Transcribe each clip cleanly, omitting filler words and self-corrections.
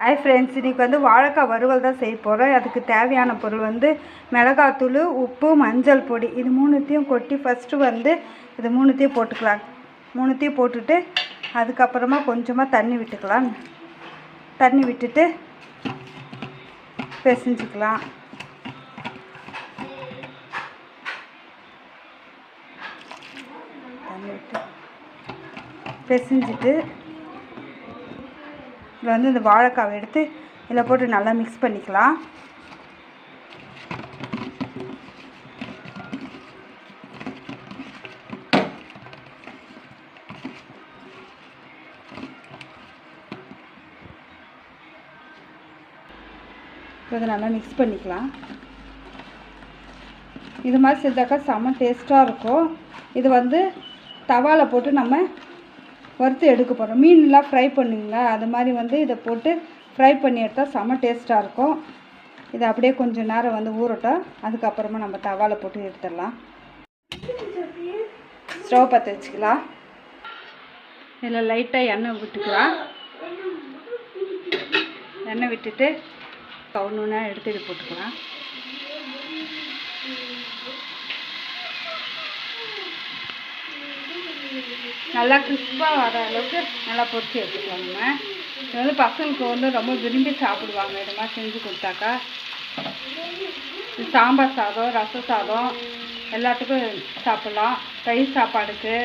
Hi friends, இன்றைக்கி வந்து வாழைக்காய் வறுவல் தான் செய்ய போகிறோம். அதுக்கு தேவையான பொருள் வந்து மிளகாத்தூள், உப்பு, மஞ்சள் பொடி. இது மூணுத்தையும் கொட்டி ஃபஸ்ட்டு வந்து இது மூணுத்தையும் போட்டுக்கலாம். மூணுத்தையும் போட்டுட்டு அதுக்கப்புறமா கொஞ்சமாக தண்ணி விட்டுக்கலாம். தண்ணி விட்டுட்டு பிசைஞ்சிக்கலாம். தண்ணி விட்டு பிசைஞ்சிட்டு இதில் வந்து இந்த வாழைக்காவை எடுத்து இதில் போட்டு நல்லா மிக்ஸ் பண்ணிக்கலாம். இதை நல்லா மிக்ஸ் பண்ணிக்கலாம். இது மாதிரி செஞ்சாக்கா செம்ம டேஸ்ட்டாக இருக்கும். இது வந்து தவாவில் போட்டு நம்ம வறுத்து எடுக்க போகிறோம். மீன்லாம் ஃப்ரை பண்ணுங்க, அது மாதிரி வந்து இதை போட்டு ஃப்ரை பண்ணி எடுத்தால் செம்ம டேஸ்ட்டாக இருக்கும். இதை அப்படியே கொஞ்சம் நேரம் வந்து ஊறட்டும். அதுக்கப்புறமா நம்ம தவாவில் போட்டு எடுத்துடலாம். ஸ்டவ் பற்ற வச்சுக்கலாம். இதில் லைட்டாக எண்ணெய் விட்டுக்கலாம். எண்ணெய் விட்டுட்டு கவுனுன்னா எடுத்து இது போட்டுக்கலாம். நல்லா கிறிஸ்பாக வர அளவுக்கு நல்லா பொரிச்சு எடுத்துக்கலாம். நம்ம இது வந்து பசங்களுக்கு வந்து ரொம்ப விரும்பி சாப்பிடுவாங்க. இது மாதிரி செஞ்சு கொடுத்தாக்கா சாம்பார் சாதம், ரச சாதம் எல்லாத்துக்கும் சாப்பிட்லாம். தயிர் சாப்பாடுக்கு,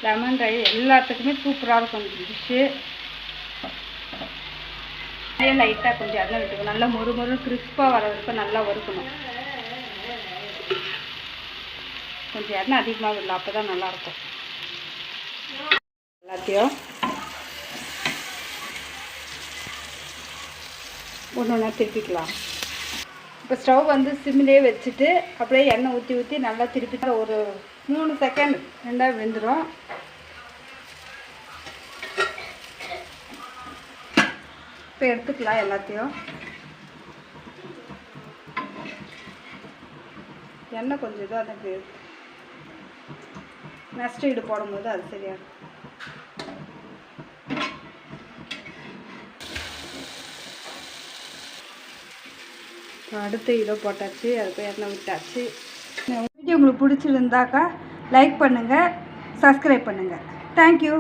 லெமன் ரைஸ் எல்லாத்துக்குமே சூப்பராக இருக்கும் இந்த டிஷ்ஷு. அதே லைட்டாக கொஞ்சம் எண்ணெய் விட்டுக்கணும். நல்லா மொறு கிறிஸ்பாக வர வரைக்கும் நல்லா வறுக்கணும். கொஞ்சம் எண்ணெய் அதிகமாக விடலாம், அப்போ தான் நல்லாயிருக்கும். எல்லாத்தையும் ஒன்று ஒன்றா திருப்பிக்கலாம். இப்போ ஸ்டவ் வந்து சிம்மிலே வச்சுட்டு அப்படியே எண்ணெய் ஊற்றி நல்லா திருப்பி ஒரு 3 செகண்ட் ரெண்டாக வெந்துடும். இப்போ எடுத்துக்கலாம் எல்லாத்தையும். எண்ணெய் கொஞ்சம் இதுவாக தான் நெக்ஸ்ட் இது போடும்போது அது சரியாகும். அடுத்து இதோ போட்டாச்சு. அதுக்கு எண்ணெய் விட்டாச்சு. வீடியோ உங்களுக்கு பிடிச்சிருந்தாக்கா லைக் பண்ணுங்கள், சப்ஸ்கிரைப் பண்ணுங்கள். தேங்க்யூ.